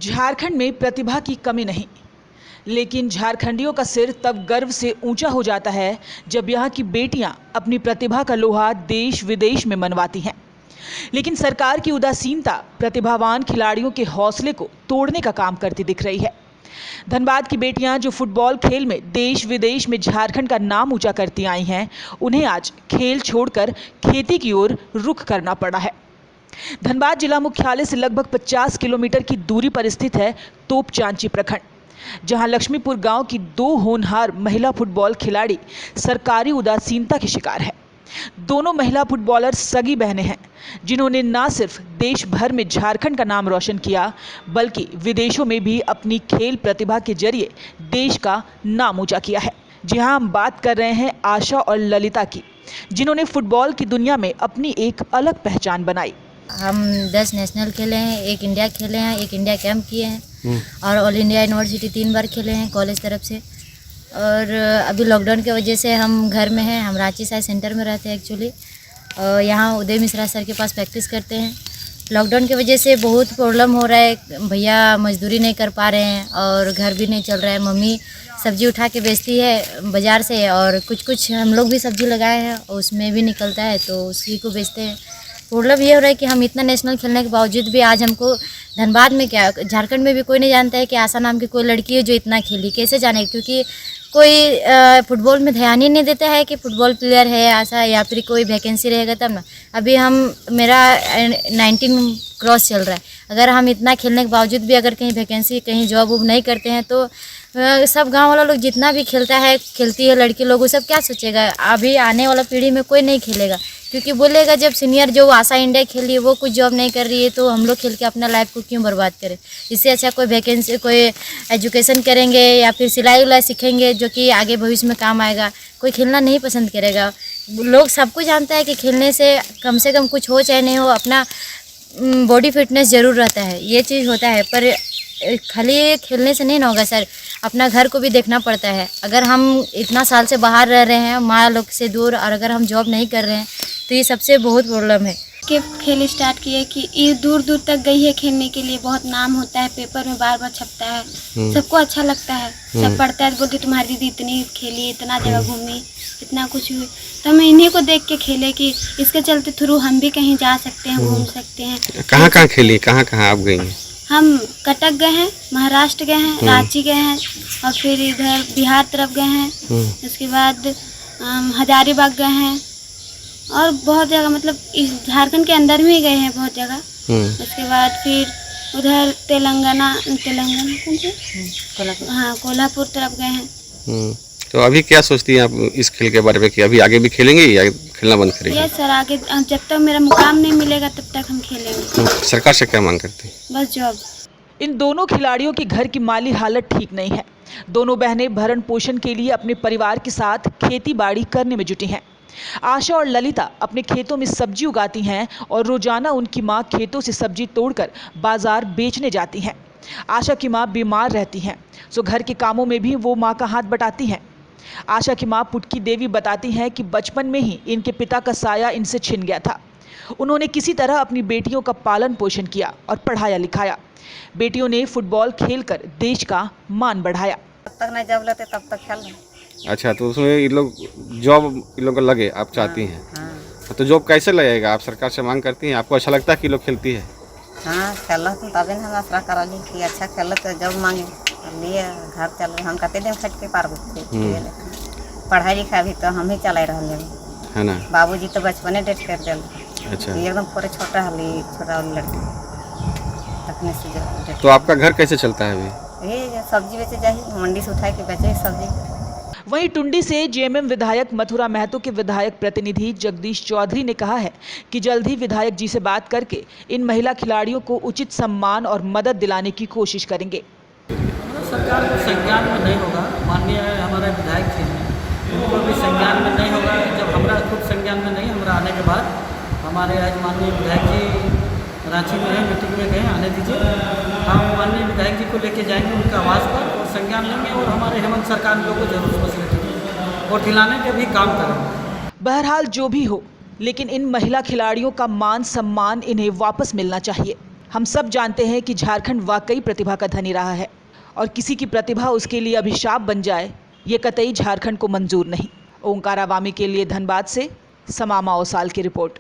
झारखंड में प्रतिभा की कमी नहीं, लेकिन झारखंडियों का सिर तब गर्व से ऊंचा हो जाता है जब यहाँ की बेटियां अपनी प्रतिभा का लोहा देश विदेश में मनवाती हैं। लेकिन सरकार की उदासीनता प्रतिभावान खिलाड़ियों के हौसले को तोड़ने का काम करती दिख रही है। धनबाद की बेटियां जो फुटबॉल खेल में देश विदेश में झारखंड का नाम ऊंचा करती आई हैं, उन्हें आज खेल छोड़कर खेती की ओर रुख करना पड़ा है। धनबाद जिला मुख्यालय से लगभग 50 किलोमीटर की दूरी पर स्थित है तोपचांची प्रखंड, जहां लक्ष्मीपुर गांव की 2 होनहार महिला फुटबॉल खिलाड़ी सरकारी उदासीनता की शिकार है। दोनों महिला फुटबॉलर सगी बहनें हैं, जिन्होंने न सिर्फ देश भर में झारखंड का नाम रोशन किया, बल्कि विदेशों में भी अपनी खेल प्रतिभा के जरिए देश का नाम ऊंचा किया है। जी हां, हम बात कर रहे हैं आशा और ललिता की, जिन्होंने फुटबॉल की दुनिया में अपनी एक अलग पहचान बनाई। हम 10 नेशनल खेले हैं, 1 इंडिया खेले हैं, 1 इंडिया कैंप किए हैं और ऑल इंडिया यूनिवर्सिटी 3 बार खेले हैं कॉलेज तरफ से। और अभी लॉकडाउन की वजह से हम घर में हैं। हम रांची साइंस सेंटर में रहते हैं एक्चुअली। यहाँ उदय मिश्रा सर के पास प्रैक्टिस करते हैं। लॉकडाउन की वजह से बहुत प्रॉब्लम हो रहा है, भैया मजदूरी नहीं कर पा रहे हैं और घर भी नहीं चल रहा है। मम्मी सब्जी उठा के बेचती है बाज़ार से, और कुछ हम लोग भी सब्जी लगाए हैं, उसमें भी निकलता है तो उसी को बेचते हैं। प्रॉब्लम ये हो रहा है कि हम इतना नेशनल खेलने के बावजूद भी आज हमको धनबाद में क्या, झारखंड में भी कोई नहीं जानता है कि आशा नाम की कोई लड़की है जो इतना खेली। कैसे जाने, क्योंकि कोई फुटबॉल में ध्यान ही नहीं देता है कि फुटबॉल प्लेयर है आशा, या फिर कोई वैकेंसी रहेगा तब ना। अभी मेरा 19 क्रॉस चल रहा है। अगर हम इतना खेलने के बावजूद भी अगर कहीं वैकेंसी, कहीं जॉब वॉब नहीं करते हैं तो सब गांव वाला लोग जितना भी खेलता है, खेलती है लड़की लोग, वो सब क्या सोचेगा। अभी आने वाला पीढ़ी में कोई नहीं खेलेगा, क्योंकि बोलेगा जब सीनियर जो आशा इंडिया खेली है वो कुछ जॉब नहीं कर रही है तो हम लोग खेल के अपना लाइफ को क्यों बर्बाद करें। इससे अच्छा कोई वैकेंसी, कोई एजुकेशन करेंगे या फिर सिलाई उलाई सीखेंगे जो कि आगे भविष्य में काम आएगा। कोई खेलना नहीं पसंद करेगा। लोग सबको जानता है कि खेलने से कम कुछ हो चाहे नहीं हो, अपना बॉडी फिटनेस ज़रूर रहता है, ये चीज़ होता है। पर खाली खेलने से नहीं ना होगा सर, अपना घर को भी देखना पड़ता है। अगर हम इतना साल से बाहर रह रहे हैं माँ लोग से दूर, और अगर हम जॉब नहीं कर रहे हैं तो ये सबसे बहुत प्रॉब्लम है। के खेल स्टार्ट किए कि ये दूर दूर तक गई है खेलने के लिए, बहुत नाम होता है, पेपर में बार बार छपता है, सबको अच्छा लगता है, सब पढ़ता है, बोलते तुम्हारी दीदी इतनी खेली, इतना जगह घूमी, इतना कुछ हुई। तो हम इन्हीं को देख के खेले कि इसके चलते थ्रू हम भी कहीं जा सकते हैं, घूम सकते हैं। कहाँ कहाँ खेली, कहाँ कहाँ आप गई हैं? हम कटक गए हैं, महाराष्ट्र गए हैं, रांची गए हैं, और फिर इधर बिहार तरफ गए हैं। उसके बाद हजारीबाग गए हैं और बहुत जगह, मतलब इस झारखंड के अंदर में ही गए हैं बहुत जगह। उसके बाद फिर उधर तेलंगाना हाँ कोल्हापुर तरफ गए हैं। तो अभी क्या सोचती हैं आप इस खेल के बारे में, कि अभी आगे भी खेलेंगे या खेलना बंद करेंगे? यस सर, आगे जब तक मेरा मुकाम नहीं मिलेगा तब तक हम खेलेंगे। सरकार से क्या मांग करते हैं? बस जॉब। इन दोनों खिलाड़ियों की घर की माली हालत ठीक नहीं है। दोनों बहनें भरण पोषण के लिए अपने परिवार के साथ खेती बाड़ी करने में जुटी हैं। आशा और ललिता अपने खेतों में सब्जी उगाती हैं और रोजाना उनकी मां खेतों से सब्जी तोड़कर बाजार बेचने जाती हैं। आशा की मां बीमार रहती हैं, सो घर के कामों में भी वो मां का हाथ बटाती हैं। आशा की मां पुटकी देवी बताती हैं कि बचपन में ही इनके पिता का साया इनसे छिन गया था। उन्होंने किसी तरह अपनी बेटियों का पालन पोषण किया और पढ़ाया लिखाया। बेटियों ने फुटबॉल खेलकर देश का मान बढ़ाया। तब तक नहीं जॉब लेते तब तक खेल। अच्छा, तो उसमें ये लोग जॉब इन लोग को लगे, आप चाहती हैं? हाँ। तो जॉब कैसे लगेगा? आप सरकार से मांग करती हैं? आपको अच्छा लगता है कि लोग खेलती है? हाँ, खेल तो तभी हम आसरा करा ली कि अच्छा खेल तो जॉब मांगे लिए घर चल रहे। हम कहते दिन खट के पार पढ़ाई लिखाई भी तो हम ही चला रहे है ना। बाबूजी तो बचपने डेट कर दिल। अच्छा, एकदम पूरे छोटा वाली लड़की तकने से। तो आपका घर कैसे चलता है अभी? ये सब्जी बेचे जाए, मंडी से उठा के बेचे सब्जी। वहीं टुंडी से जेएमएम विधायक मथुरा महतो के विधायक प्रतिनिधि जगदीश चौधरी ने कहा है कि जल्द ही विधायक जी से बात करके इन महिला खिलाड़ियों को उचित सम्मान और मदद दिलाने की कोशिश करेंगे। सरकार को संज्ञान में नहीं होगा, माननीय हमारे विधायक जी हैं, उनको भी संज्ञान में नहीं होगा। जब हमारा खुद संज्ञान में नहीं, हमारा आने के बाद हमारे आज माननीय विधायक जी रांची में है, मीटिंग में गए, आने दीजिए। हम माननीय विधायक जी को लेके जाएंगे उनके आवास पर और संज्ञान लेंगे, और हमारे हेमंत सरकार लोगों को जरूर फैसिलिटी और दिलाने के भी काम करेंगे। बहरहाल जो भी हो, लेकिन इन महिला खिलाड़ियों का मान सम्मान इन्हें वापस मिलना चाहिए। हम सब जानते हैं कि झारखंड वाकई प्रतिभा का धनी रहा है और किसी की प्रतिभा उसके लिए अभिशाप बन जाए ये कतई झारखंड को मंजूर नहीं। ओंकार आवामी के लिए धनबाद से समामा ओसाल की रिपोर्ट।